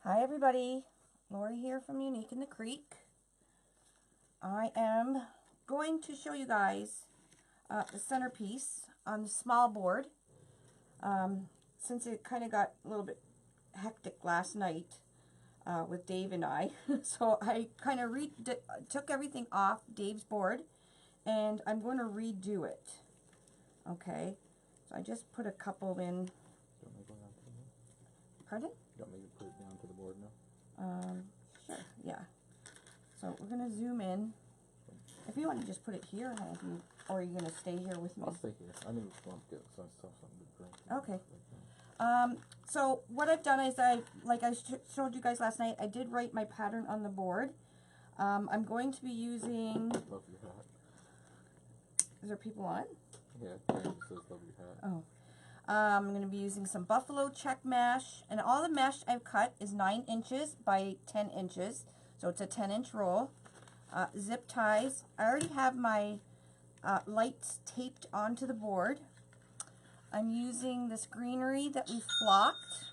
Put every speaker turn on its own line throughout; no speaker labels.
Hi everybody, Lori here from Unique in the Creek. I am going to show you guys the centerpiece on the small board. Since it kind of got a little bit hectic last night with Dave and I, so I kind of took everything off Dave's board and I'm going to redo it. Okay, so I just put a couple in. Pardon?
You want me to put it down to the board now?
Sure, yeah. So we're going to zoom in. If you want to just put it here, or are you going to stay here with me?
I'll stay here. I need to get some stuff, something to drink.
Okay. So what I've done is like I showed you guys last night, I did write my pattern on the board. I'm going to be using...
Love your hat.
Is there people on?
Yeah, it says love your hat.
Oh. I'm going to be using some buffalo check mesh, and all the mesh I've cut is 9 inches by 10 inches, so it's a 10-inch roll. Zip ties. I already have my lights taped onto the board. I'm using this greenery that we flocked,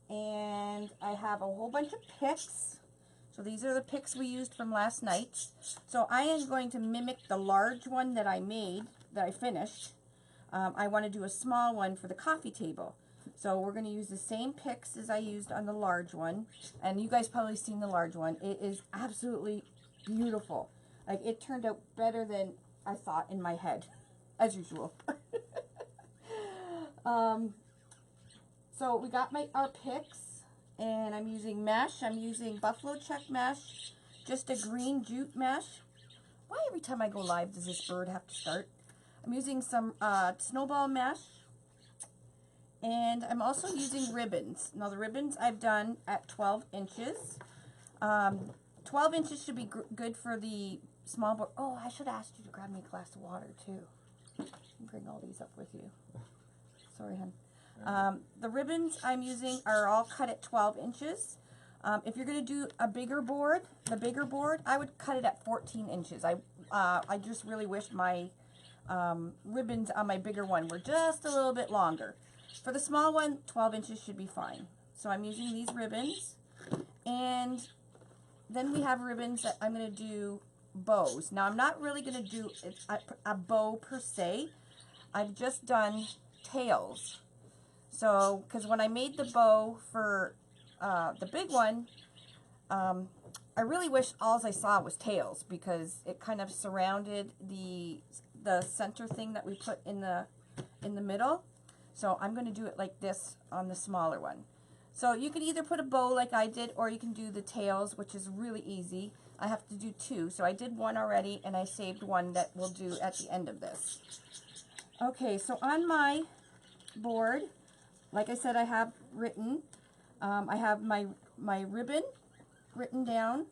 and I have a whole bunch of picks. So these are the picks we used from last night. So I am going to mimic the large one that I made, that I finished. I want to do a small one for the coffee table. So we're going to use the same picks as I used on the large one. And you guys probably seen the large one. It is absolutely beautiful. Like, it turned out better than I thought in my head, as usual. So we got our picks, and I'm using mesh. I'm using buffalo check mesh, just a green jute mesh. Why every time I go live does this bird have to start? I'm using some snowball mesh, and I'm also using ribbons. Now the ribbons I've done at 12 inches. 12 inches should be good for the small board. Oh, I should ask you to grab me a glass of water too. Bring all these up with you. Sorry, hon. The ribbons I'm using are all cut at 12 inches. If you're going to do a bigger board, the bigger board, I would cut it at 14 inches. I just really wish my ribbons on my bigger one were just a little bit longer. For the small one, 12 inches should be fine. So I'm using these ribbons, and then we have ribbons that I'm going to do bows. Now I'm not really going to do a bow per se. I've just done tails. So, because when I made the bow for the big one, I really wish all I saw was tails, because it kind of surrounded the center thing that we put in the middle. So I'm going to do it like this on the smaller one. So you can either put a bow like I did, or you can do the tails, which is really easy. I have to do 2, so I did 1 already, and I saved 1 that we'll do at the end of this. Okay, so on my board, like I said, I have written, I have my ribbon written down,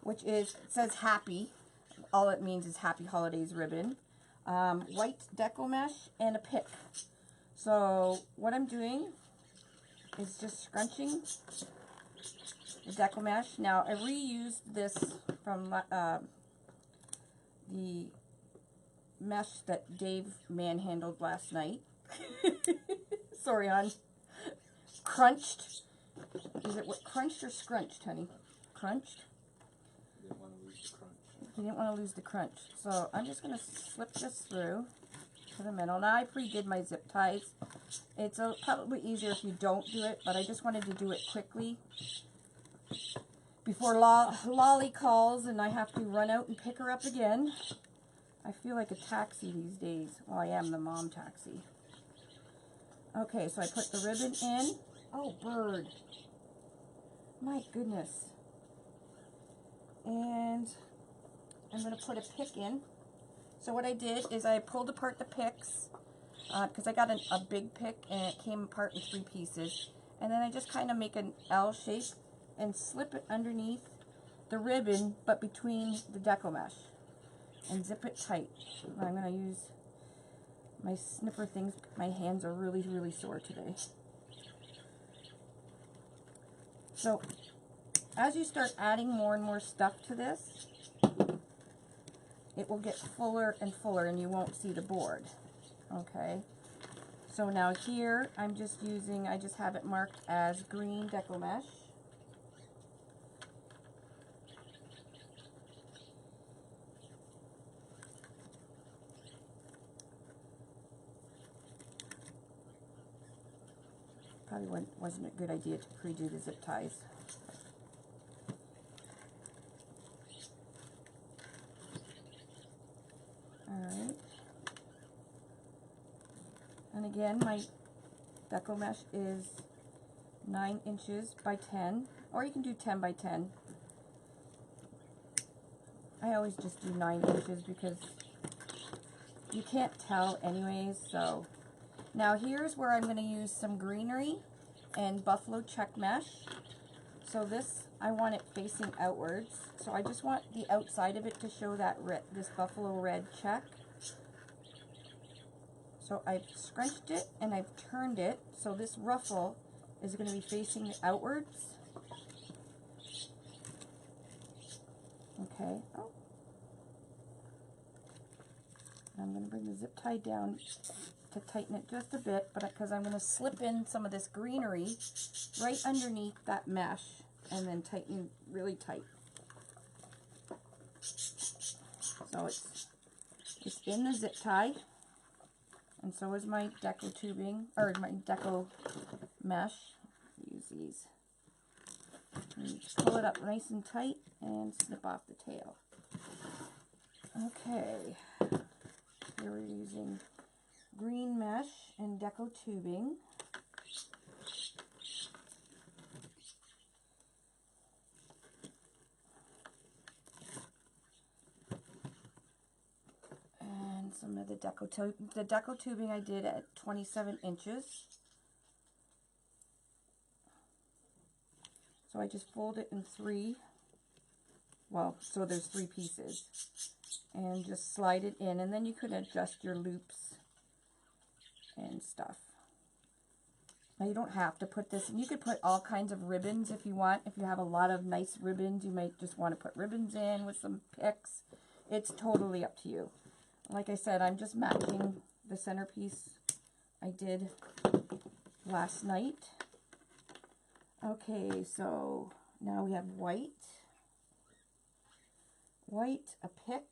which is, it says happy. All it means is happy holidays ribbon. White deco mesh and a pick. So what I'm doing is just scrunching the deco mesh. Now I reused this from the mesh that Dave manhandled last night. Sorry, hon. Crunched. Is it what, crunched or scrunched, honey? Crunched?
Didn't want to lose the crunch.
You didn't want to lose the crunch. So I'm just going to slip this through to the middle. Now I pre-did my zip ties. It's probably easier if you don't do it, but I just wanted to do it quickly before Lolly calls and I have to run out and pick her up again. I feel like a taxi these days. Well, I am the mom taxi. Okay, so I put the ribbon in. Oh, bird. My goodness. And I'm going to put a pick in. So what I did is I pulled apart the picks, because I got a big pick and it came apart in 3 pieces. And then I just kind of make an L shape and slip it underneath the ribbon, but between the deco mesh, and zip it tight. I'm going to use my snipper things. My hands are really, really sore today. So as you start adding more and more stuff to this, it will get fuller and fuller and you won't see the board. Okay, So now here, I'm just using, I just have it marked as green deco mesh. Probably wasn't a good idea to pre-do the zip ties. Alright. And again, my deco mesh is 9 inches by 10, or you can do 10 by 10. I always just do 9 inches because you can't tell anyways, so. Now here's where I'm going to use some greenery and buffalo check mesh. So this, I want it facing outwards. So I just want the outside of it to show that this buffalo red check. So I've scrunched it and I've turned it. So this ruffle is going to be facing outwards. Okay. Oh. I'm going to bring the zip tie down to tighten it just a bit, but because I'm going to slip in some of this greenery right underneath that mesh and then tighten really tight. So it's in the zip tie, and so is my deco tubing, or my deco mesh. Use these. And just pull it up nice and tight and snip off the tail. Okay, here we're using green mesh and deco tubing. And some of the deco tubing I did at 27 inches. So I just fold it in 3. Well, so there's 3 pieces. And just slide it in, and then you could adjust your loops and stuff. Now you don't have to put this, and you could put all kinds of ribbons if you want. If you have a lot of nice ribbons, you might just want to put ribbons in with some picks. It's totally up to you. Like I said, I'm just matching the centerpiece I did last night. Okay, so now we have white, a pick,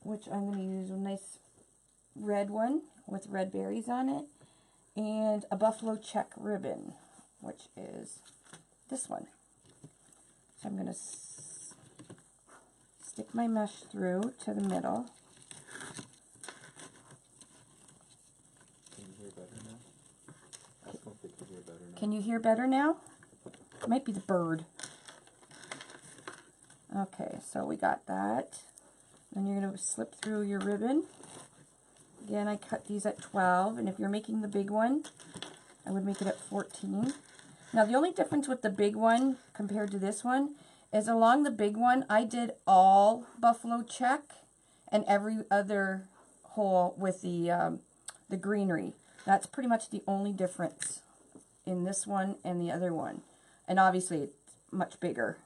which I'm going to use a nice red one with red berries on it, and a buffalo check ribbon, which is this one. So I'm going to stick my mesh through to the middle.
Can you hear better now? Ask them if they can hear better now.
Can you hear better now? It might be the bird. Okay, so we got that. Then you're going to slip through your ribbon. Again, I cut these at 12, and if you're making the big one, I would make it at 14. Now, the only difference with the big one compared to this one is along the big one, I did all buffalo check and every other hole with the greenery. That's pretty much the only difference in this one and the other one. And obviously, it's much bigger.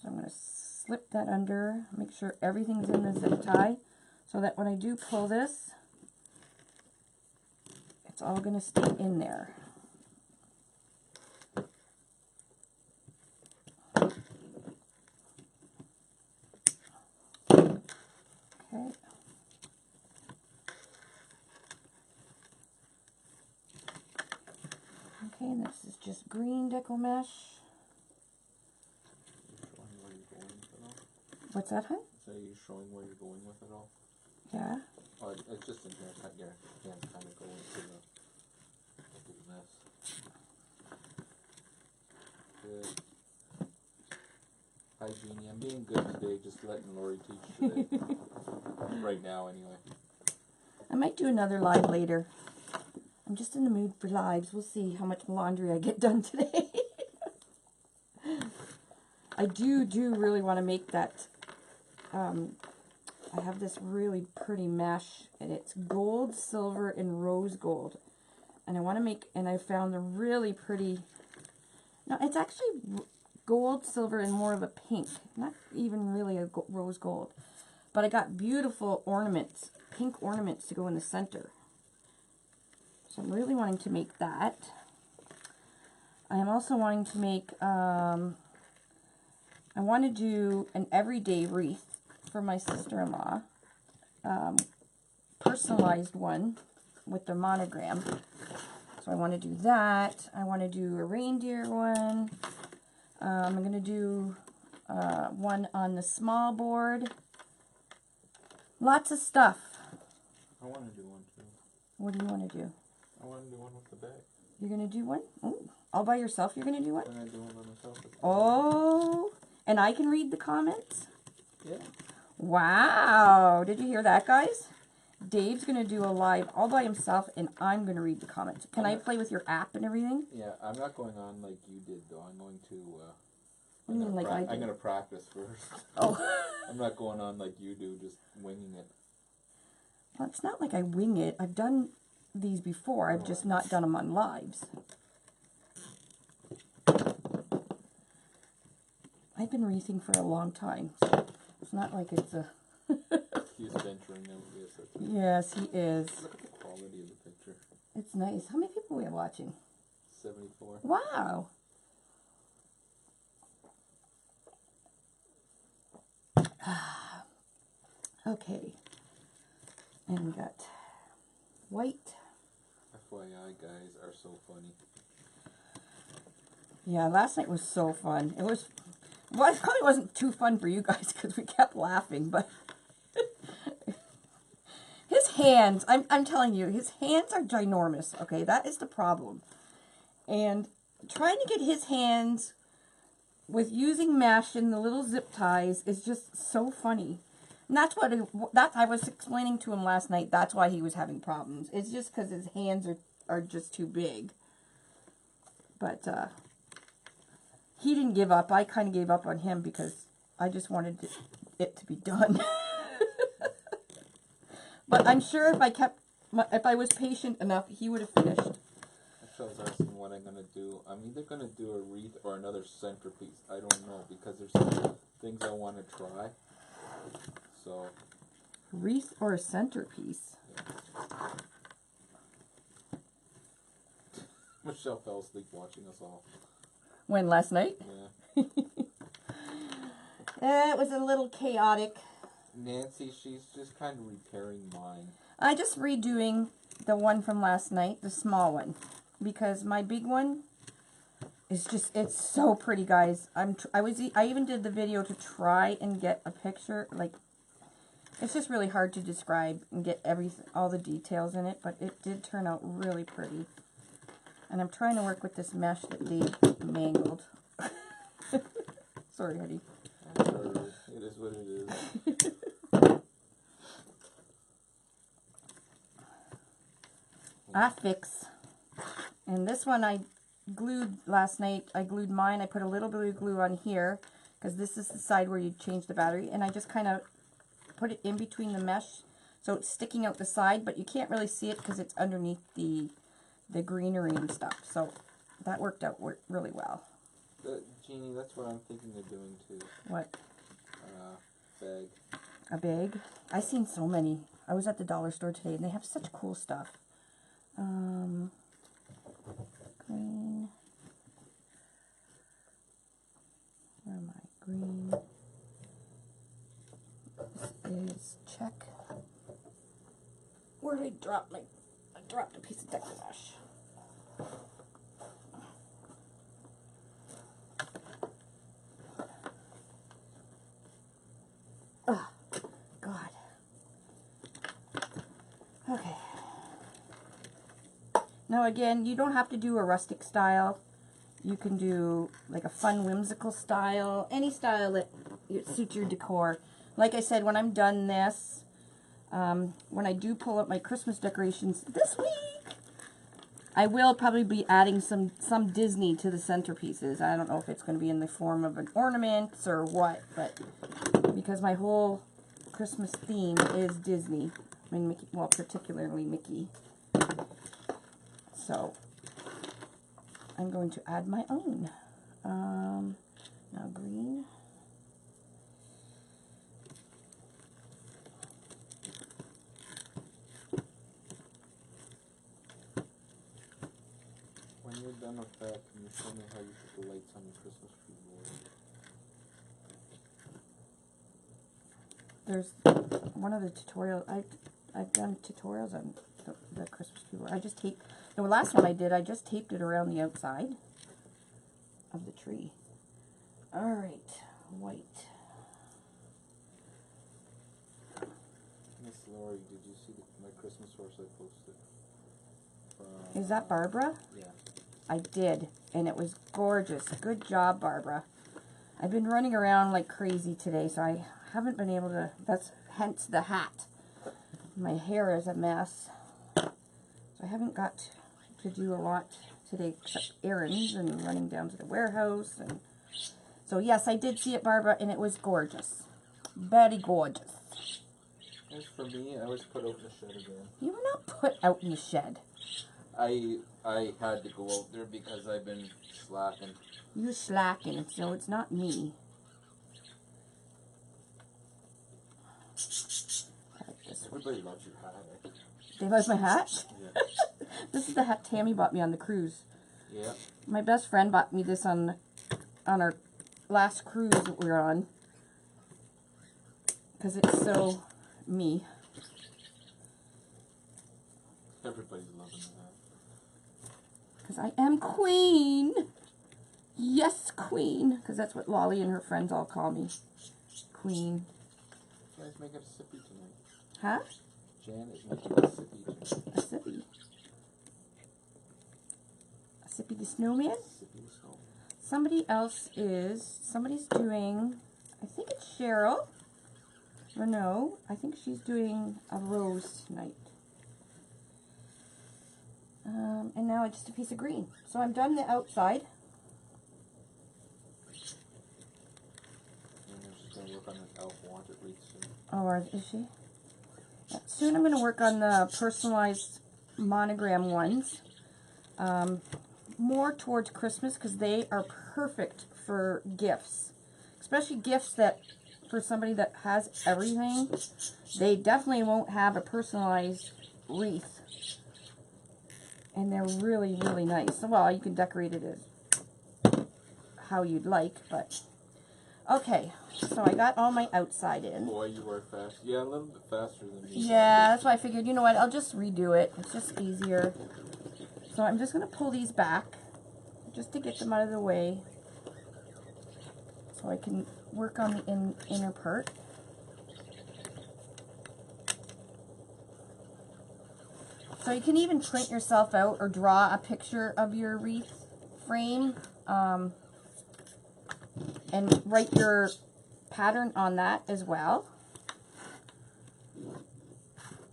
So I'm going to slip that under, make sure everything's in the zip tie, so that when I do pull this, it's all going to stay in there. Okay. Okay, and this is just green deco mesh. What's that, hon?
So you're showing where you're going with it all?
Yeah.
Oh, it's just in here. Cut your hand kind of go into the mess. Good. Hi, Jeannie. I'm being good today. Just letting Lori teach today. Right now, anyway.
I might do another live later. I'm just in the mood for lives. We'll see how much laundry I get done today. I do really want to make that. I have this really pretty mesh, and it's gold, silver, and rose gold. And I want to make, and I found the really pretty, no, it's actually gold, silver, and more of a pink. Not even really a rose gold. But I got beautiful ornaments pink ornaments to go in the center. So I'm really wanting to make that. I am also wanting to make, I want to do an everyday wreath for my sister-in-law. Personalized one with the monogram. So I want to do that. I want to do a reindeer one. I'm going to do one on the small board. Lots of stuff.
I want to do one too.
What do you want to do?
I want to do one with the bag.
You're going to do one? Ooh, all by yourself you're going to do one?
And I do one by myself.
Oh, and I can read the comments?
Yeah.
Wow. Did you hear that, guys? Dave's going to do a live all by himself, and I'm going to read the comments. Can I play with your app and everything?
Yeah, I'm not going on like you did, though. I'm going to...
You mean like I did?
I'm going to practice first.
Oh.
I'm not going on like you do, just winging it.
Well, it's not like I wing it. I've done these before. I've just not done them on lives. I've been wreathing for a long time. So it's not like it's a...
He's venturing out, yes.
Yes, he is.
Look at the quality of the picture.
It's nice. How many people are we watching?
74.
Wow. Okay. And we got white.
FYI, guys are so funny.
Yeah, last night was so fun. It was... Well, it probably wasn't too fun for you guys because we kept laughing, but... His hands, I'm telling you, his hands are ginormous, okay? That is the problem. And trying to get his hands with using mesh and the little zip ties is just so funny. And that's what I was explaining to him last night. That's why he was having problems. It's just because his hands are just too big. But he didn't give up. I kind of gave up on him because I just wanted it to be done. But I'm sure if I was patient enough, he would have finished.
Michelle's asking what I'm going to do. I'm either going to do a wreath or another centerpiece. I don't know, because there's some things I want to try. So,
Wreath or a centerpiece?
yeah. Michelle fell asleep watching us all.
When, last night?
Yeah.
It was a little chaotic.
Nancy, she's just kind of repairing mine.
I'm just redoing the one from last night, the small one, because my big one is just, it's so pretty, guys. I even did the video to try and get a picture. Like, it's just really hard to describe and get all the details in it, but it did turn out really pretty. And I'm trying to work with this mesh that Dave mangled. Sorry, honey.
It is what it is.
Affix. And this one I glued last night. I glued mine. I put a little bit of glue on here because this is the side where you change the battery. And I just kind of put it in between the mesh so it's sticking out the side, but you can't really see it because it's underneath the greenery and stuff. So that worked out really well.
Jeannie, that's what I'm thinking of doing too.
What?
Bag.
A bag? I've seen so many. I was at the dollar store today and they have such cool stuff. Green. Where am I? Green. This is check. Where did I drop my... I dropped a piece of deco mesh. Oh, God. Okay. Now again, you don't have to do a rustic style. You can do like a fun whimsical style, any style that suits your decor. Like I said, when I'm done this, when I do pull up my Christmas decorations this week, I will probably be adding some Disney to the centerpieces. I don't know if it's going to be in the form of an ornament or what, but because my whole Christmas theme is Disney. I mean, Mickey, well, particularly Mickey. So, I'm going to add my own. Now green.
When you're done with that, can you show me how you put the lights on the Christmas tree board?
There's one of the tutorials. I've done tutorials on the Christmas tree board. I just taped the last one I did. I just taped it around the outside of the tree. All right, white.
Miss Lori, did you see my Christmas horse I posted?
Is that Barbara?
Yeah.
I did, and it was gorgeous. Good job, Barbara. I've been running around like crazy today, so I haven't been able to, that's hence the hat. My hair is a mess. So I haven't got to do a lot today except errands and running down to the warehouse. And so yes, I did see it, Barbara, and it was gorgeous. Very gorgeous.
As for me, I was put out in the shed again.
You were not put out in the shed.
I had to go out there because I've been slacking.
You're slacking, so it's not me. I like this one.
Everybody loves your hat.
They like my hat?
Yeah.
This is the hat Tammy bought me on the cruise.
Yeah.
My best friend bought me this on our last cruise that we were on. Because it's so me.
Everybody's loving that.
Because I am queen. Yes, queen. Because that's what Lolly and her friends all call me. Queen.
You guys making a sippy tonight?
Huh?
Jan is making a sippy tonight.
A sippy. A sippy the snowman?
Sippy the snow.
Somebody's doing, I think it's Cheryl. Or no, I think she's doing a rose tonight. And now it's just a piece of green. So I'm done the outside.
And then she's going to work on an elf wanted wreath soon.
Oh, is she? Yeah, soon I'm going to work on the personalized monogram ones. More towards Christmas because they are perfect for gifts. Especially gifts that, for somebody that has everything, they definitely won't have a personalized wreath. And they're really, really nice. Well, you can decorate it as how you'd like, but... Okay, so I got all my outside in.
Boy, you are fast. Yeah, a little bit faster than me.
Yeah, that's why I figured, you know what, I'll just redo it. It's just easier. So I'm just going to pull these back, just to get them out of the way. So I can work on the inner part. So you can even print yourself out or draw a picture of your wreath frame and write your pattern on that as well.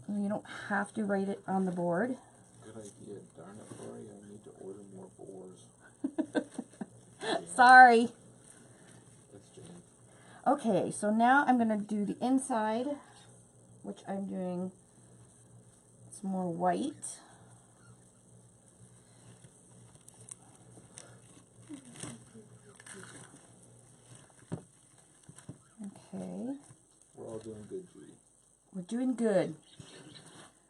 You don't have to write it on the board.
Good idea. Darn it, Lori. I need to order more boars.
Sorry.
That's Jane.
Okay, so now I'm going to do the inside, which I'm doing some more white. Okay.
We're all doing good, Judy.
We're doing good.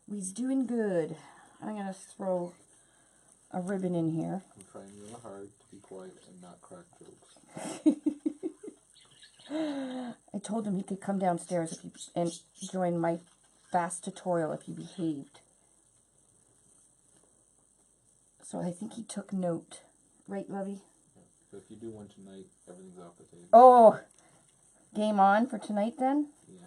We's doing good. I'm going to throw a ribbon in here.
I'm trying real hard to be quiet and not crack jokes.
I told him he could come downstairs if he, and join my fast tutorial if he behaved. So I think he took note. Right, Lovey?
Yeah. So if you do one tonight, everything's off the table.
Oh! Game on for tonight then?
Yeah.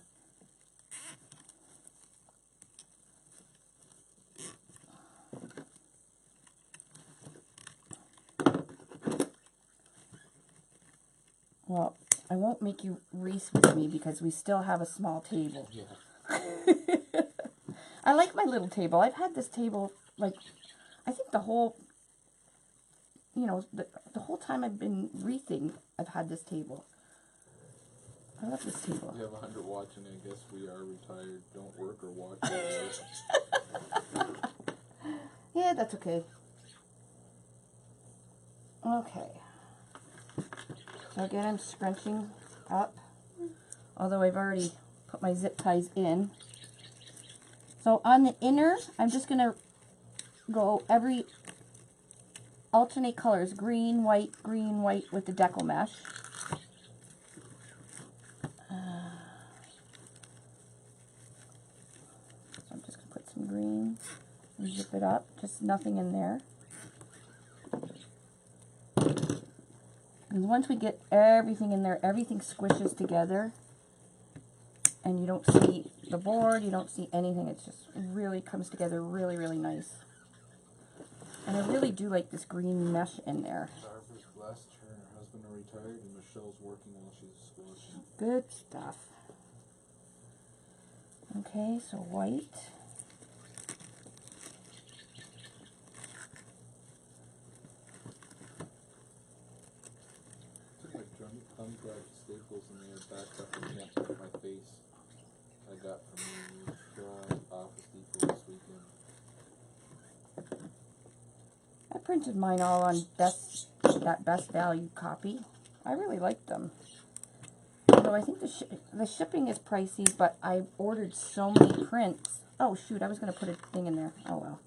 Well, I won't make you wreath with me because we still have a small table.
Yeah.
I like my little table. I've had this table, like, I think the whole, you know, the whole time I've been wreathing, I've had this table. I love this table.
We have 100 watching. I guess we are retired. Don't work or watch.
Yeah, that's okay. Okay. So again, I'm scrunching up, although I've already put my zip ties in. So on the inner, I'm just going to go every alternate colors, green, white with the deco mesh. So I'm just going to put some green and zip it up, just nothing in there. And once we get everything in there, everything squishes together. And you don't see the board, you don't see anything. It just really comes together really, really nice. And I really do like this green mesh in there.
Barbara's blessed. Her and her husband are retired, and Michelle's working while she's squashing.
Good stuff. Okay, so white.
Took my thumb drive to Staples, and they had backed up and can't put my face. I got from the Office Depot this weekend.
I printed mine all on that best value copy. I really like them. Although I think the shipping is pricey, but I ordered so many prints. Oh shoot, I was going to put a thing in there. Oh well.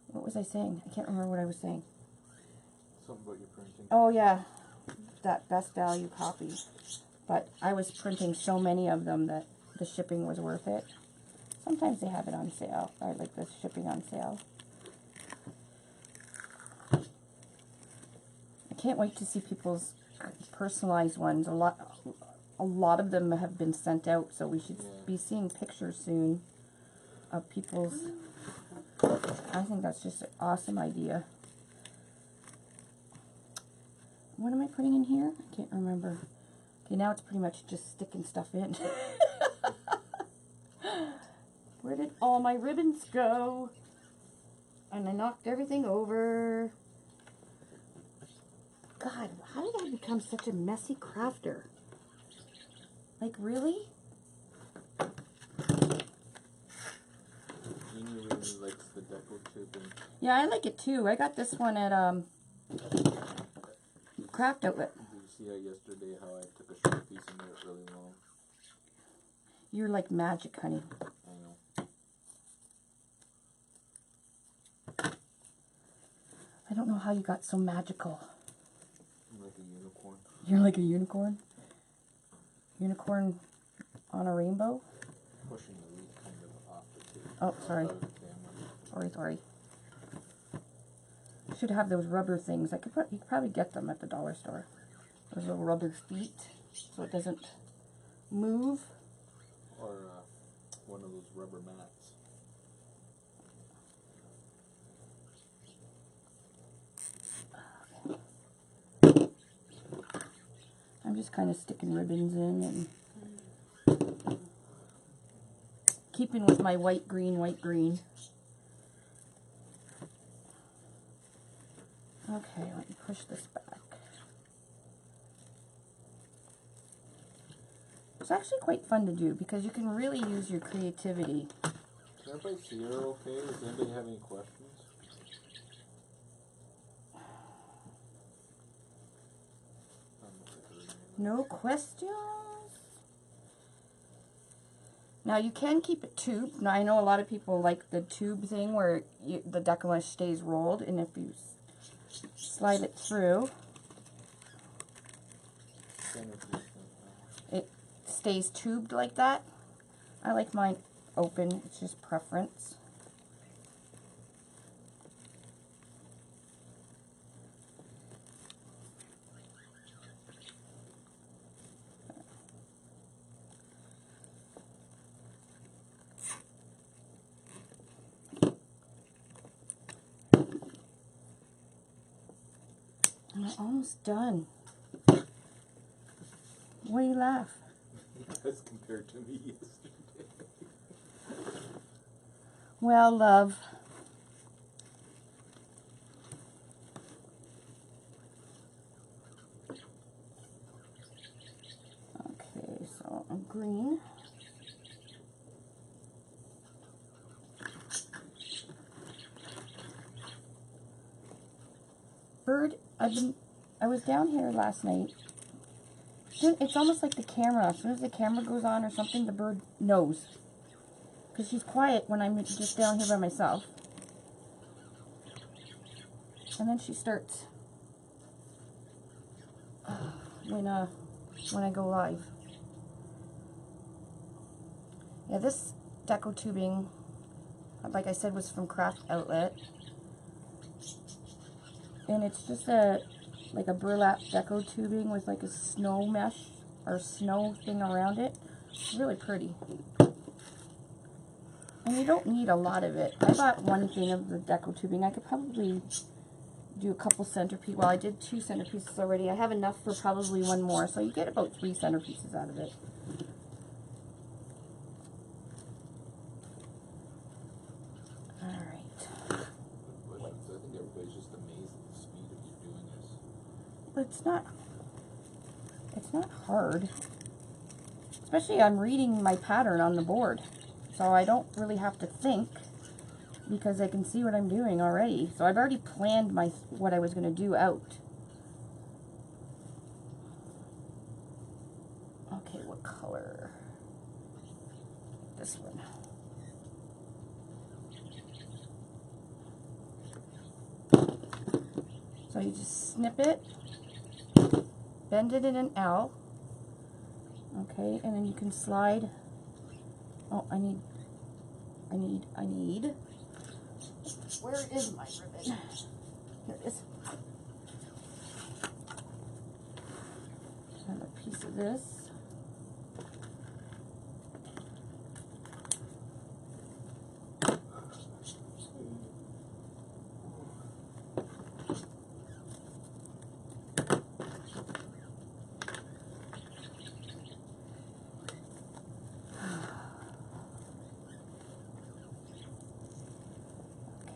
What was I saying? I can't remember what I was saying.
Something about your printing.
Oh yeah, that best value copy. But I was printing so many of them that the shipping was worth it. Sometimes they have it on sale. I like the shipping on sale. I can't wait to see people's personalized ones. A lot of them have been sent out, so we should be seeing pictures soon of people's. I think that's just an awesome idea. What am I putting in here? I can't remember. Okay, now it's pretty much just sticking stuff in. Where did all my ribbons go? And I knocked everything over. God, how did I become such a messy crafter? Like, really?
Jeannie really likes the deco chipping.
Yeah, I like it too. I got this one at Craft Outlet.
Did you see how yesterday how I took a short piece and made it really long?
You're like magic, honey.
I know.
I don't know how you got so magical.
I'm like a unicorn.
You're like a unicorn? Unicorn on a rainbow?
Pushing the wreath kind of off the table.
Oh, sorry.
Out of the camera.
Sorry. Should have those rubber things. You could probably get them at the dollar store. Those little rubber feet, so it doesn't move.
Or one of those rubber mats.
I'm just kind of sticking ribbons in and keeping with my white, green. Okay, let me push this back. It's actually quite fun to do because you can really use your creativity.
Can everybody see her okay? Does anybody have any questions?
No questions? Now you can keep it tubed. Now I know a lot of people like the tube thing where the deco mesh stays rolled, and if you slide it through, it stays tubed like that. I like mine open. It's just preference. I'm almost done. Why do you laugh?
As compared to me yesterday.
Well, love. Okay, so I'm green. Bird, I was down here last night. It's almost like the camera. As soon as the camera goes on or something, the bird knows. because she's quiet when I'm just down here by myself. And then she starts when I go live. Yeah, this deco tubing, like I said, was from Craft Outlet. And it's just like a burlap deco tubing with like a snow mesh or snow thing around it. It's really pretty. And you don't need a lot of it. I bought one thing of the deco tubing. I could probably do a couple centerpieces. Well, I did 2 centerpieces already. I have enough for probably one more. So you get about 3 centerpieces out of it. Alright.
I think everybody's just amazed at the speed of you doing this.
But it's not hard. Especially I'm reading my pattern on the board. So I don't really have to think because I can see what I'm doing already. So I've already planned what I was going to do out. Okay, what color? This one. So you just snip it, bend it in an L. Okay, and then you can slide. Oh, I need. Where is my ribbon? Here it is. And a piece of this.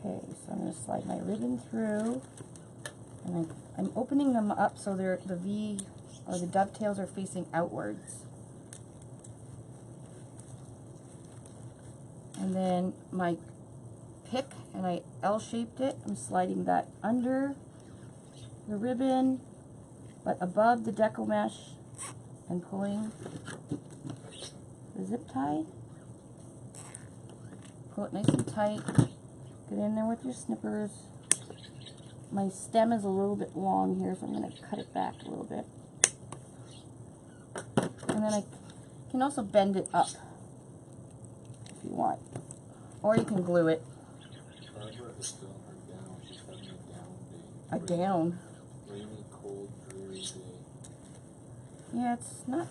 Okay, so I'm going to slide my ribbon through, and I'm opening them up so the V or the dovetails are facing outwards. And then my pick, and I L-shaped it, I'm sliding that under the ribbon, but above the deco mesh, and pulling the zip tie. Pull it nice and tight. Get in there with your snippers. My stem is a little bit long here, so I'm going to cut it back a little bit. And then I can also bend it up if you want. Or you can glue it.
Barbara is still on her down. She's having a down day.
A down?
Rainy, cold, dreary day.
Yeah, it's not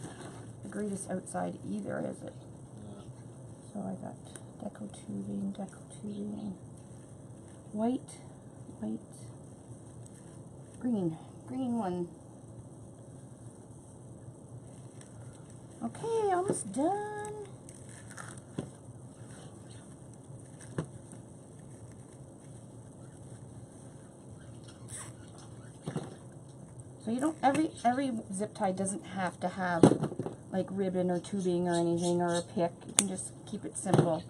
the greatest outside either, is it?
Yeah.
So I got deco tubing, white, green one. Okay, almost done. So you don't, every zip tie doesn't have to have like ribbon or tubing or anything or a pick. You can just keep it simple.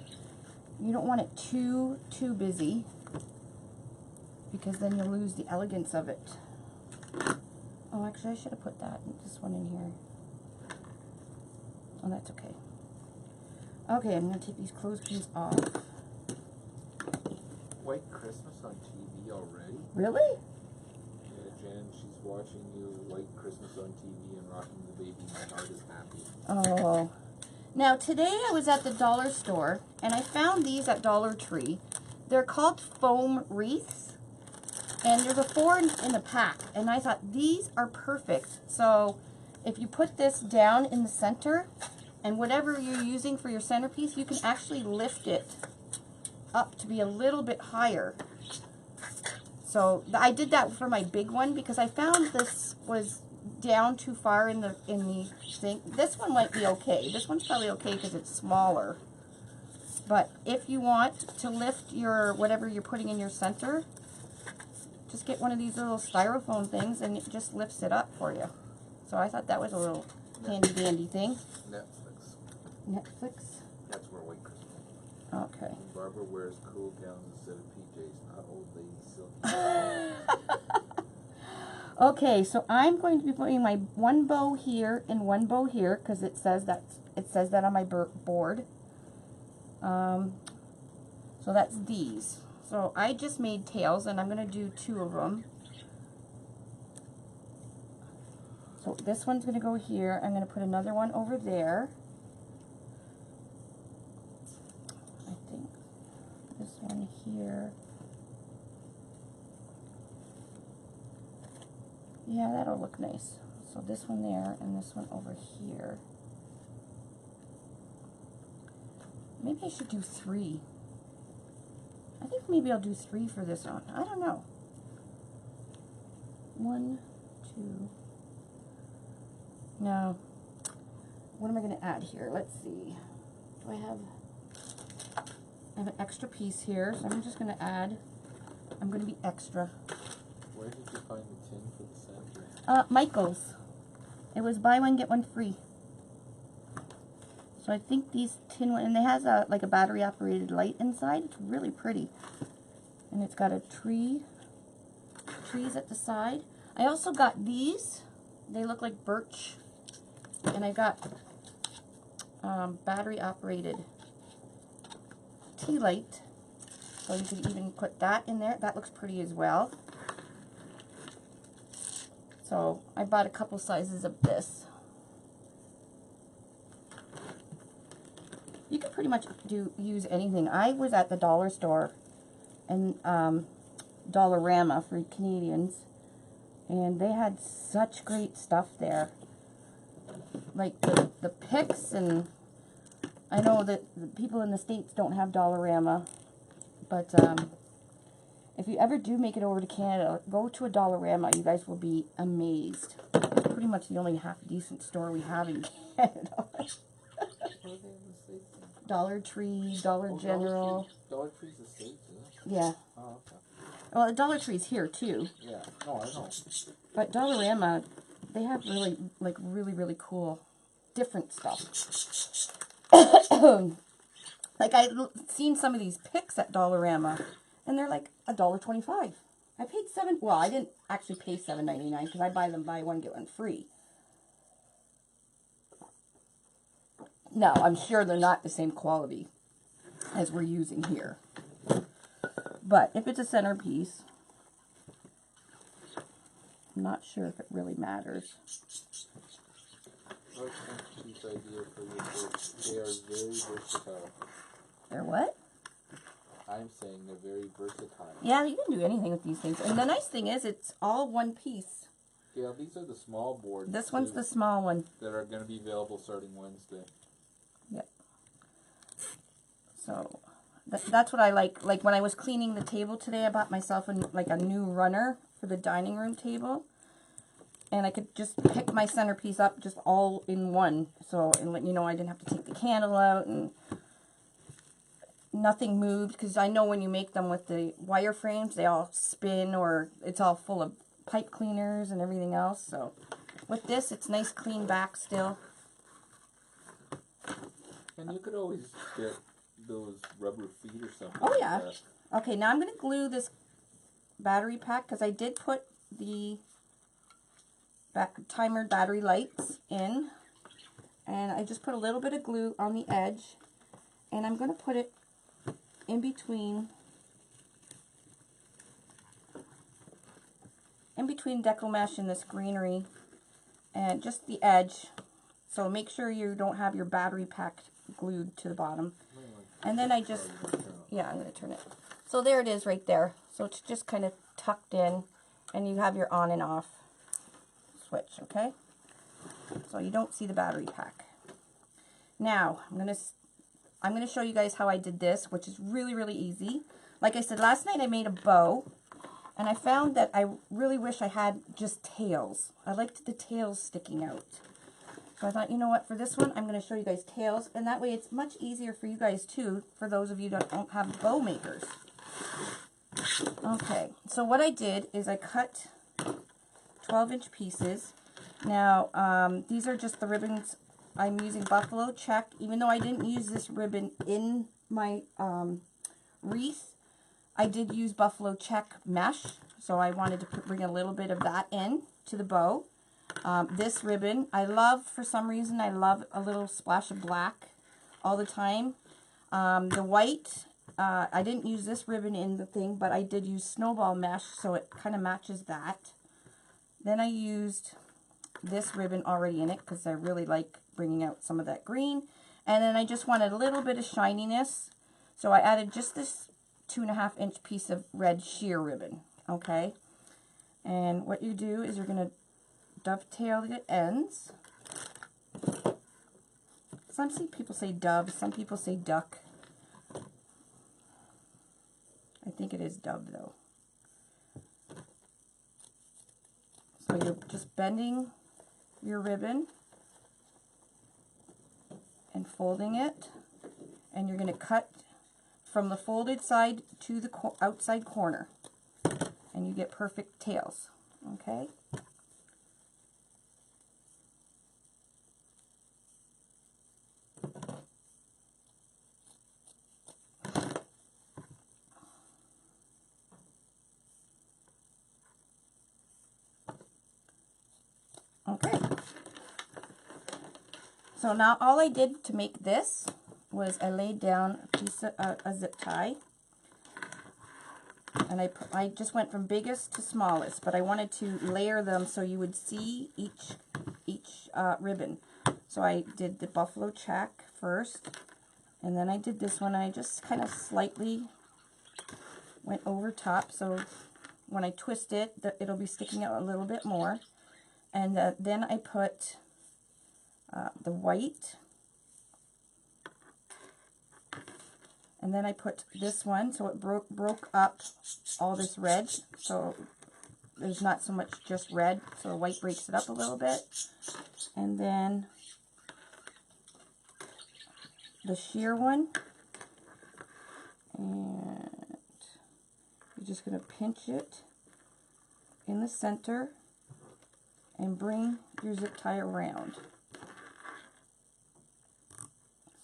You don't want it too busy because then you'll lose the elegance of it. Oh, actually I should have put this one in here. Oh, that's okay. Okay, I'm going to take these clothespins off.
White Christmas on TV already?
Really?
Yeah, Jen, she's watching you White Christmas on TV and rocking the baby. My heart is happy.
Oh. Now, today I was at the dollar store, and I found these at Dollar Tree. They're called foam wreaths, and there's a 4 in a pack, and I thought these are perfect. So, if you put this down in the center, and whatever you're using for your centerpiece, you can actually lift it up to be a little bit higher. So, I did that for my big one, because I found this was down too far in the thing. This one might be okay. This one's probably okay because it's smaller. But if you want to lift your whatever you're putting in your center, just get one of these little styrofoam things and it just lifts it up for you. So I thought that was a little handy dandy thing. Netflix?
That's where White Christmas is.
Okay.
And Barbara wears cool gowns instead of PJs, not old lady silky.
Okay, so I'm going to be putting my one bow here and one bow here because it says that on my board. So that's these. So I just made tails, and I'm going to do 2 of them. So this one's going to go here. I'm going to put another one over there. I think this one here. Yeah, that'll look nice. So this one there and this one over here. Maybe I should do 3. I think maybe I'll do 3 for this one. I don't know. 1, 2. No. What am I going to add here? Let's see. Do I have an extra piece here, so I'm just going to add. I'm going to be extra.
Where did you find the tin for the center?
Michael's. It was buy one get one free. So I think these tin one, and it has a like a battery operated light inside. It's really pretty, and it's got a trees at the side. I also got these. They look like birch, and I got battery operated tea light. So you could even put that in there. That looks pretty as well. So I bought a couple sizes of this. You can pretty much use anything. I was at the dollar store and Dollarama for Canadians, and they had such great stuff there. Like the picks, and I know that the people in the States don't have Dollarama, but if you ever do make it over to Canada, go to a Dollarama. You guys will be amazed. It's pretty much the only half decent store we have in Canada. Dollar Tree, Dollar General.
Dollar Tree's the States, isn't it?
Yeah.
Oh, okay.
Well, the Dollar Tree's here too.
Yeah. No, I know.
But Dollarama, they have really cool, different stuff. Like I've seen some of these picks at Dollarama, and they're like $1.25. I paid well, I didn't actually pay $7.99 because I buy one get one free. No, I'm sure they're not the same quality as we're using here. But if it's a centerpiece, I'm not sure if it really matters.
What centerpiece idea for your book? They are very versatile.
They're what?
I'm saying they're very versatile.
Yeah, you can do anything with these things. And the nice thing is it's all one piece.
Yeah, these are the small boards.
This one's the small one.
That are going to be available starting Wednesday.
Yep. So that's what I like. Like when I was cleaning the table today, I bought myself a new runner for the dining room table, and I could just pick my centerpiece up just all in one. So and you know, I didn't have to take the candle out, and nothing moved, because I know when you make them with the wire frames, they all spin, or it's all full of pipe cleaners and everything else. So with this, it's nice clean back still.
And you could always get those rubber feet or something.
Oh, yeah.
Like that.
Okay, now I'm going to glue this battery pack, because I did put the timer battery lights in. And I just put a little bit of glue on the edge. And I'm going to put it in between deco mesh and this greenery. And just the edge. So make sure you don't have your battery pack glued to the bottom. And then I just, yeah, I'm going to turn it. So there it is right there. So it's just kind of tucked in, and you have your on and off switch, okay? So you don't see the battery pack. Now, I'm going to show you guys how I did this, which is really easy. Like I said, last night I made a bow, and I found that I really wish I had just tails. I liked the tails sticking out. So I thought, you know what, for this one, I'm going to show you guys tails, and that way it's much easier for you guys too, for those of you that don't have bow makers. Okay, so what I did is I cut 12-inch pieces. Now, these are just the ribbons. I'm using buffalo check, even though I didn't use this ribbon in my wreath. I did use buffalo check mesh, so I wanted to bring a little bit of that in to the bow. This ribbon, I love, for some reason, I love a little splash of black all the time. The white, I didn't use this ribbon in the thing, but I did use snowball mesh, so it kind of matches that. Then I used this ribbon already in it because I really like bringing out some of that green. And then I just wanted a little bit of shininess, so I added just this 2.5 inch piece of red sheer ribbon, okay? And what you do is you're going to dovetail the ends. Some people say dove, some people say duck. I think it is dove though. So you're just bending your ribbon and folding it, and you're going to cut from the folded side to the outside corner, and you get perfect tails, okay? Okay. So now all I did to make this was I laid down a piece of a zip tie, and I just went from biggest to smallest, but I wanted to layer them so you would see each ribbon. So I did the buffalo check first, and then I did this one. I just kind of slightly went over top, so when I twist it, it'll be sticking out a little bit more. And then I put the white, and then I put this one, so it broke up all this red, so there's not so much just red, so the white breaks it up a little bit. And then the sheer one, and you're just going to pinch it in the center and bring your zip tie around.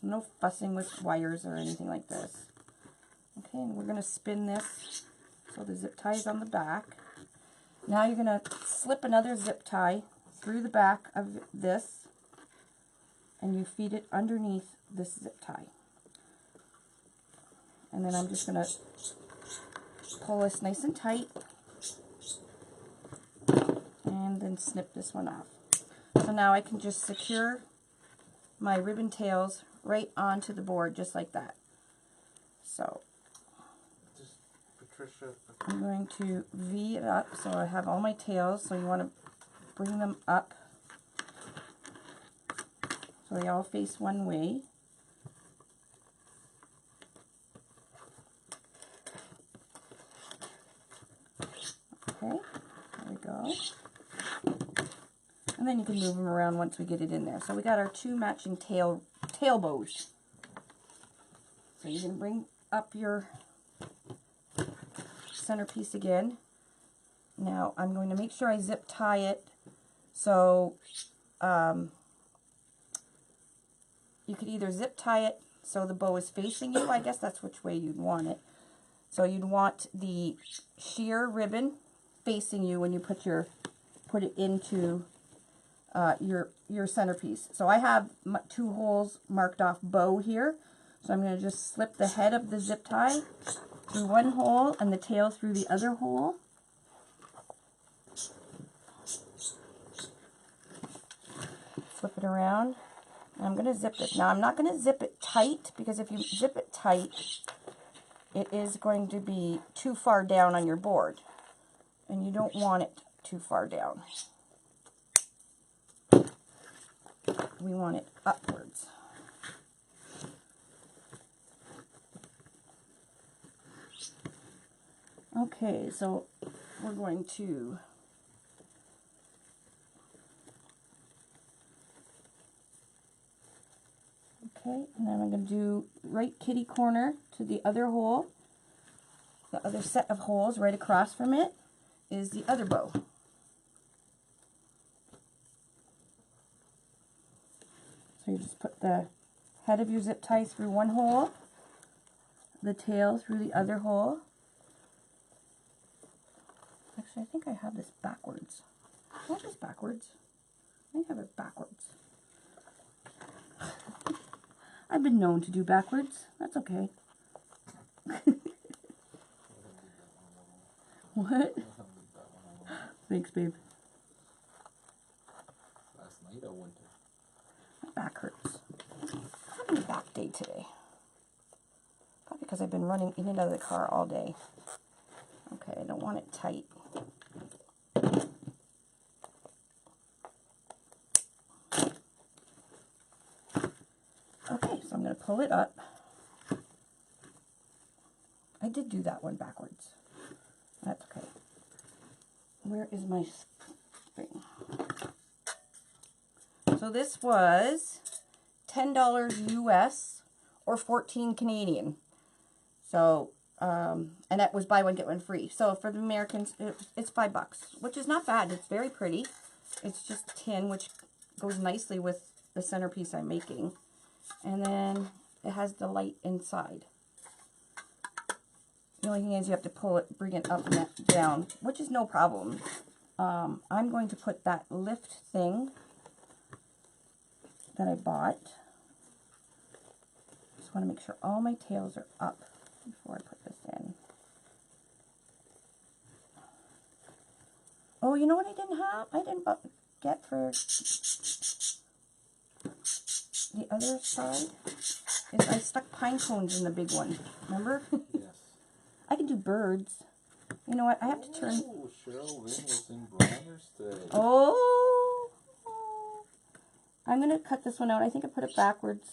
So no fussing with wires or anything like this. Okay, and we're going to spin this so the zip tie is on the back. Now you're going to slip another zip tie through the back of this, and you feed it underneath this zip tie. And then I'm just going to pull this nice and tight, and then snip this one off. So now I can just secure my ribbon tails right onto the board just like that. So
Patricia,
I'm going to V it up so I have all my tails. So you want to bring them up so they all face one way. Okay, there we go. And then you can move them around once we get it in there. So we got our two matching tail bows. So you can bring up your centerpiece again. Now I'm going to make sure I zip tie it so you could either zip tie it so the bow is facing you. I guess that's which way you'd want it. So you'd want the sheer ribbon facing you when you put it into your centerpiece. So I have 2 holes marked off bow here. So I'm going to just slip the head of the zip tie through one hole and the tail through the other hole. Flip it around. And I'm going to zip it. Now I'm not going to zip it tight, because if you zip it tight, it is going to be too far down on your board. And you don't want it too far down. We want it upwards. Okay, so we're going to and then I'm going to do right kitty corner to the other hole. The other set of holes right across from it is the other bow. So you just put the head of your zip tie through one hole, the tail through the other hole. Actually, I think I have this backwards. Not just backwards. I have it backwards. I've been known to do backwards. That's okay. What? Thanks, babe.
Last night or winter?
My back hurts. I'm having a back day today. Probably because I've been running in and out of the car all day. Okay, I don't want it tight. Okay, so I'm going to pull it up. I did do that one backwards. That's okay. Where is my spring? So this was $10 US or 14 Canadian. So, and that was buy one, get one free. So for the Americans, it's $5, which is not bad. It's very pretty. It's just tin, which goes nicely with the centerpiece I'm making. And then it has the light inside. The only thing is you have to pull it, bring it up and down, which is no problem. I'm going to put that lift thing that I bought. Just want to make sure all my tails are up before I put this in. Oh, you know what I didn't have? I didn't get for the other side? Is I stuck pine cones in the big one. Remember?
Yes.
I can do birds. You know what? I have to turn.
Oh, Cheryl Lynn was in Bronner's today.
Oh. I'm going to cut this one out. I think I put it backwards.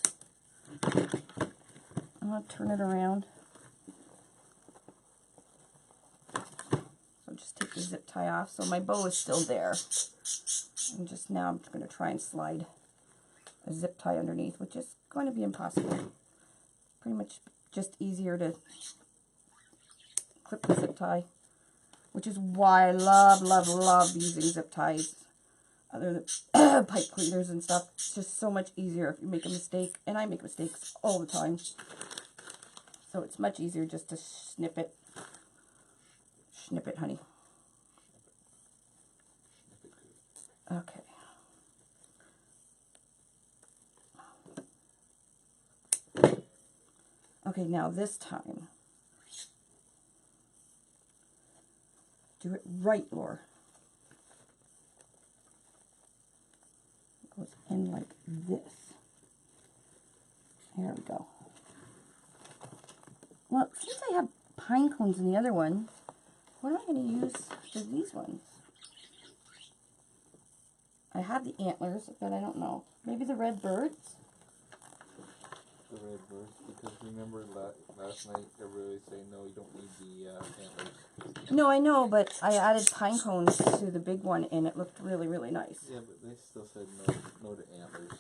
I'm going to turn it around. So just take the zip tie off. So my bow is still there. And just now I'm going to try and slide a zip tie underneath, which is going to be impossible. Pretty much just easier to clip the zip tie, which is why I love using zip ties other than pipe cleaners and stuff. It's just so much easier if you make a mistake, and I make mistakes all the time. So it's much easier just to snip it. Snip it, honey. Okay. Okay, now this time, do it right, Laura. It goes in like this. There we go. Well, since I have pine cones in the other one, what am I going to use for these ones? I have the antlers, but I don't know. Maybe the red birds?
The red birds, because remember last night everybody was saying, no, you don't need the antlers.
No, I know, but I added pine cones to the big one, and it looked really, really nice.
Yeah, but they still said no to antlers.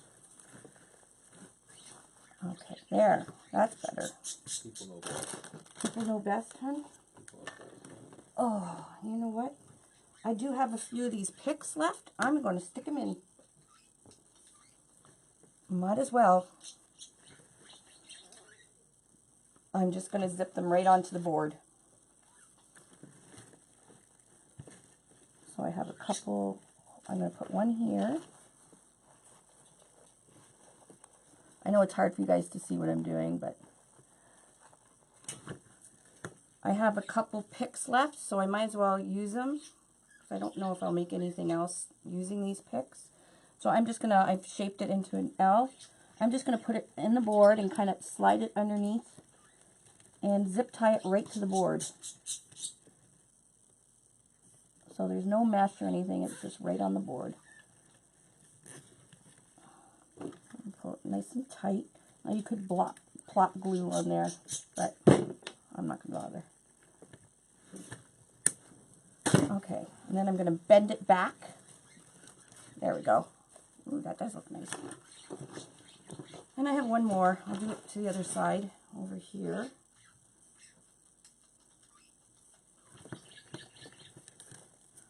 Okay, there. That's better.
People know best.
People know best, hon?
People know best.
Oh, you know what? I do have a few of these picks left. I'm going to stick them in. Might as well. I'm just going to zip them right onto the board. So I have a couple. I'm going to put one here. I know it's hard for you guys to see what I'm doing, but I have a couple picks left, so I might as well use them. I don't know if I'll make anything else using these picks. So I'm just going to, I've shaped it into an L. I'm just going to put it in the board and kind of slide it underneath and zip tie it right to the board. So there's no mesh or anything, it's just right on the board. Pull it nice and tight. Now you could plop glue on there, but I'm not going to bother. Okay, and then I'm going to bend it back. There we go. Ooh, that does look nice. And I have one more. I'll do it to the other side over here.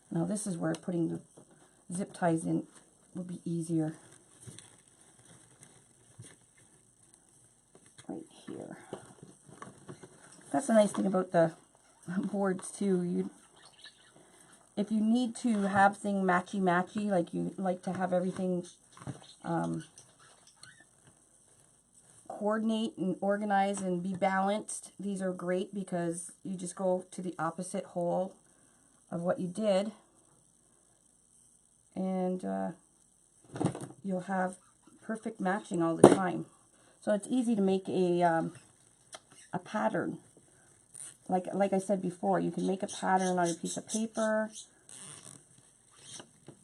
Now this is where putting the zip ties in will be easier. Right here. That's the nice thing about the boards too. If you need to have things matchy-matchy, like you like to have everything coordinate and organize and be balanced, these are great because you just go to the opposite hole of what you did, and you'll have perfect matching all the time. So it's easy to make a pattern. Like I said before, you can make a pattern on a piece of paper,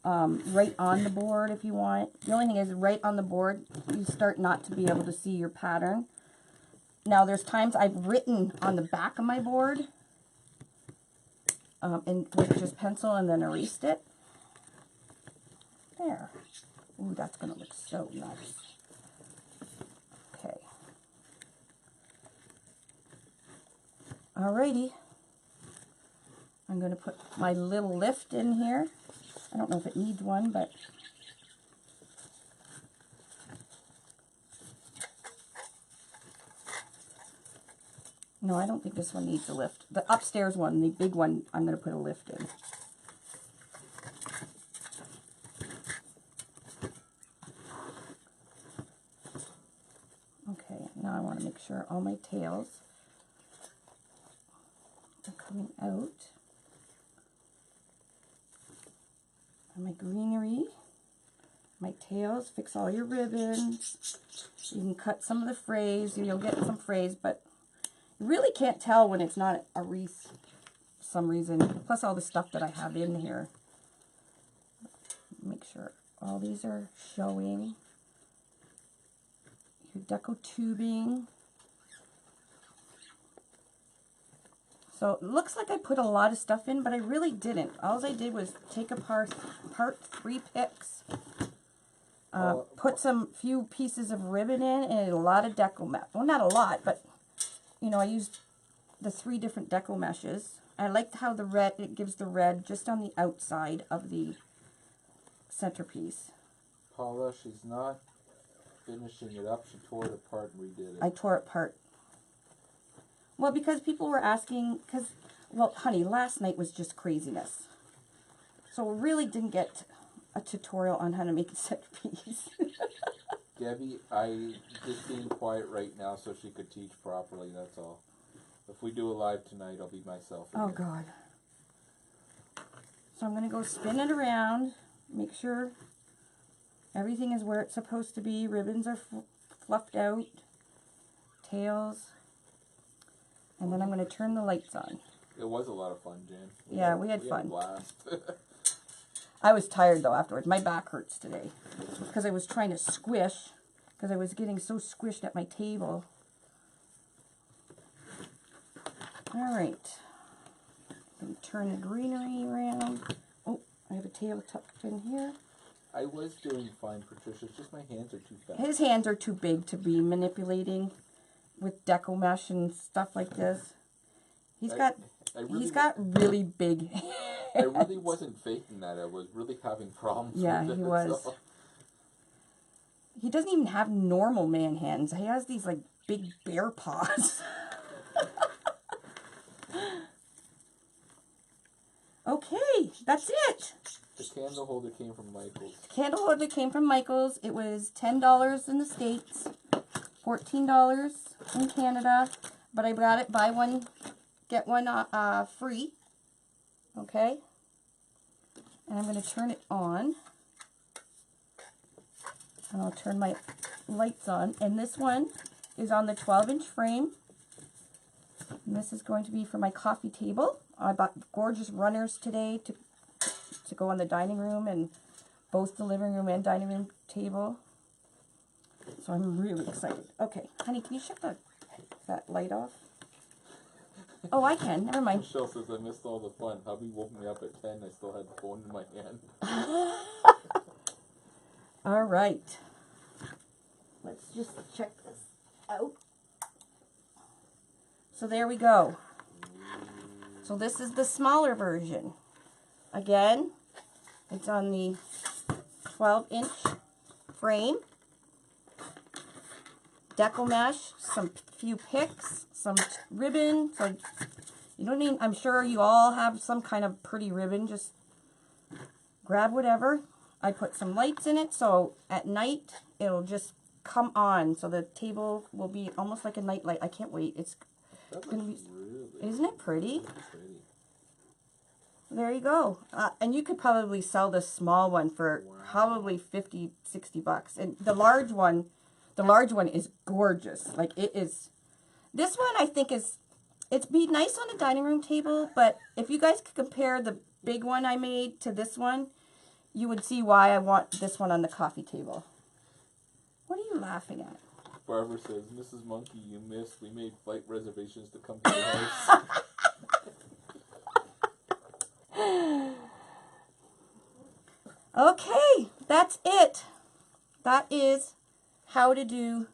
right on the board if you want. The only thing is, right on the board, you start not to be able to see your pattern. Now, there's times I've written on the back of my board, and with just pencil, and then erased it. There. Ooh, that's going to look so nice. Okay. Alrighty. I'm going to put my little lift in here. I don't know if it needs one, but no, I don't think this one needs a lift. The upstairs one, the big one, I'm going to put a lift in. Okay, now I want to make sure all my tails are coming out. And my greenery, my tails, fix all your ribbons. You can cut some of the frays, you'll get some frays, but you really can't tell when it's not a wreath for some reason. Plus all the stuff that I have in here. Make sure all these are showing. Your deco tubing. So it looks like I put a lot of stuff in, but I really didn't. All I did was take apart 3 picks, put some few pieces of ribbon in, and a lot of deco mesh. Well, not a lot, but you know, I used the 3 different deco meshes. I liked how the red, it gives the red just on the outside of the centerpiece.
Paula, she's not finishing it up. She tore it apart and redid it.
I tore it apart. Well, because people were asking, well, honey, last night was just craziness. So we really didn't get a tutorial on how to make a centerpiece.
Debbie, I just being quiet right now so she could teach properly, that's all. If we do a live tonight, I'll be myself again.
Oh, God. So I'm going to go spin it around, make sure everything is where it's supposed to be. Ribbons are fluffed out, tails. And then I'm going to turn the lights on.
It was a lot of fun, Jan.
Yeah, we had fun.
A blast.
I was tired, though, afterwards. My back hurts today. Because I was trying to squish. Because I was getting so squished at my table. Alright. I'm going to turn the greenery around. Oh, I have a tail tucked in here.
I was doing fine, Patricia. It's just my hands are too fat.
His hands are too big to be manipulating with deco mesh and stuff like this. He's got really big hands.
I really wasn't faking that. I was really having problems with it.
Yeah, he was.
So.
He doesn't even have normal man hands. He has these like big bear paws. Okay, that's it.
The candle holder came from Michael's.
The candle holder came from Michael's. It was $10 in the States, $14 in Canada, but I got it buy one, get one free. Okay, and I'm going to turn it on, and I'll turn my lights on, and this one is on the 12-inch frame, and this is going to be for my coffee table. I bought gorgeous runners today to go on the dining room and both the living room and dining room table. So I'm really excited. Okay, honey, can you shut that light off? Oh, I can. Never mind.
Michelle says I missed all the fun. Hubby woke me up at 10. I still had the phone in my hand.
All right. Let's just check this out. So there we go. So this is the smaller version. Again, it's on the 12-inch frame. Deco mesh, some few picks, some ribbon. So you don't need, I'm sure you all have some kind of pretty ribbon. Just grab whatever. I put some lights in it, so at night it'll just come on. So the table will be almost like a nightlight. I can't wait. It's
That
gonna be,
looks really
isn't it pretty?
pretty.
There you go. And you could probably sell this small one for
Wow.
probably 50, 60 bucks. And the large one is gorgeous. Like it is. This one I think it'd be nice on a dining room table, but if you guys could compare the big one I made to this one, you would see why I want this one on the coffee table. What are you laughing at?
Barbara says, Mrs. Monkey, you missed. We made flight reservations to come to your house.
Okay, that's it. That is how to do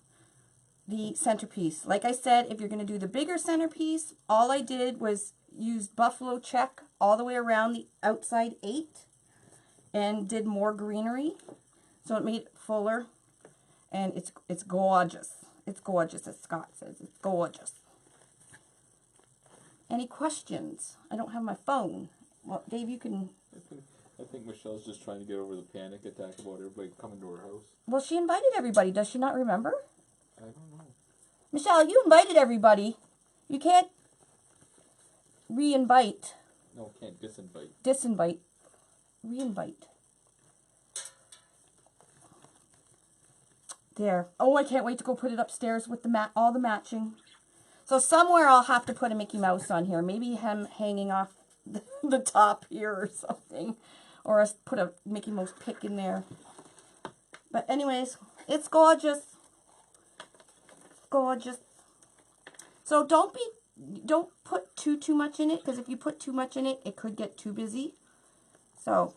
the centerpiece. Like I said, if you're going to do the bigger centerpiece, all I did was use buffalo check all the way around the outside 8 and did more greenery. So it made it fuller, and it's gorgeous. It's gorgeous, as Scott says. It's gorgeous. Any questions? I don't have my phone. Well, Dave, you can...
I think Michelle's just trying to get over the panic attack about everybody coming to her house.
Well, she invited everybody. Does she not remember?
I don't know.
Michelle, you invited everybody. You can't re-invite.
No, can't disinvite.
Disinvite. Re-invite. There. Oh, I can't wait to go put it upstairs with the all the matching. So somewhere I'll have to put a Mickey Mouse on here. Maybe him hanging off the top here or something. Or put a Mickey Mouse pick in there. But anyways, it's gorgeous. Gorgeous. So don't put too much in it, because if you put too much in it, it could get too busy. So,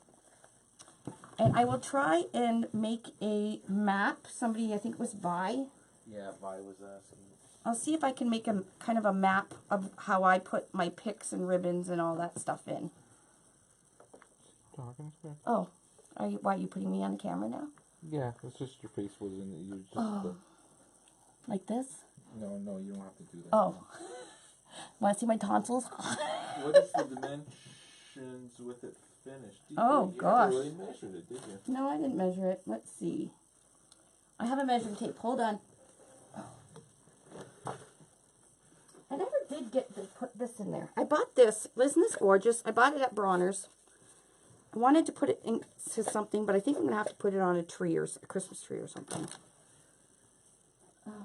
and I will try and make a map. Somebody, I think it was Vi.
Yeah, Vi was asking.
I'll see if I can make a kind of a map of how I put my picks and ribbons and all that stuff in. Oh, why are you putting me on the camera now?
Yeah, it's just your face was in it. You just.
Oh. Like this?
No, you don't have to do that.
Oh. Want to see my tonsils?
What is the dimensions with it finished?
Gosh.
You really measured it, did you?
No, I didn't measure it. Let's see. I have a measuring tape. Hold on. I never did get to put this in there. I bought this. Isn't this gorgeous? I bought it at Bronner's. I wanted to put it into something, but I think I'm going to have to put it on a tree or a Christmas tree or something. Okay.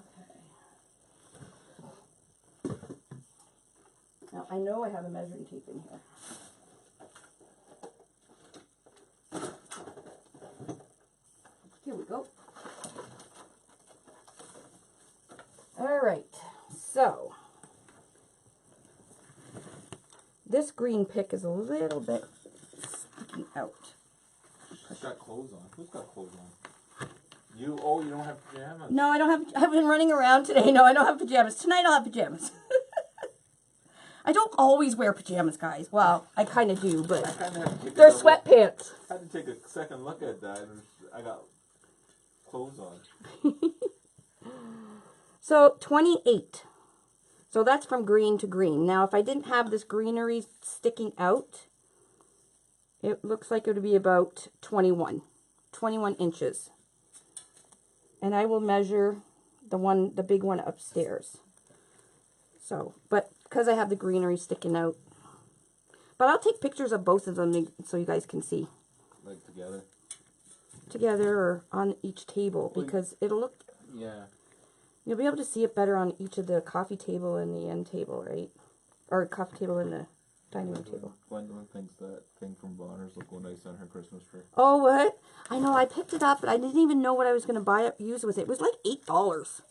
Now, I know I have a measuring tape in here. Here we go. All right. So, this green pick is a little bit sticking out.
She's got clothes on. Who's got clothes on? You? Oh, you don't have pajamas.
No, I don't have. I've been running around today. No, I don't have pajamas. Tonight I'll have pajamas. I don't always wear pajamas, guys. Well, I kind of do, but they're sweatpants.
I had to take a second look at that. I got clothes on.
So, 28. So that's from green to green. Now, if I didn't have this greenery sticking out, it looks like it would be about 21 inches. And I will measure the big one upstairs. So, but because I have the greenery sticking out. But I'll take pictures of both of them so you guys can see.
Like together?
Together or on each table, because it'll look...
Yeah.
You'll be able to see it better on each of the coffee table and the end table, right? Or coffee table and the dining room table.
Gwendolyn thinks that thing from Bonner's look nice on her Christmas tree.
Oh, what? I know, I picked it up, but I didn't even know what I was going to use with it. It was like $8.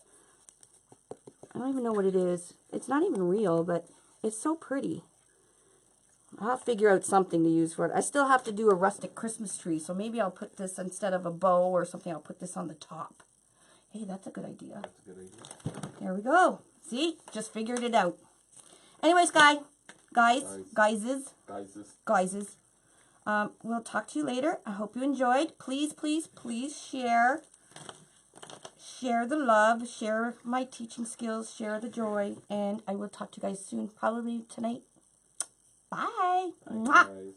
I don't even know what it is. It's not even real, but it's so pretty. I'll figure out something to use for it. I still have to do a rustic Christmas tree, so maybe I'll put this, instead of a bow or something, I'll put this on the top. Hey, that's a good idea.
That's a good idea.
There we go. See? Just figured it out. Anyways, guys. We'll talk to you later. I hope you enjoyed. Please, please, please share. Share the love. Share my teaching skills. Share the joy. And I will talk to you guys soon. Probably tonight. Bye.
Bye, guys.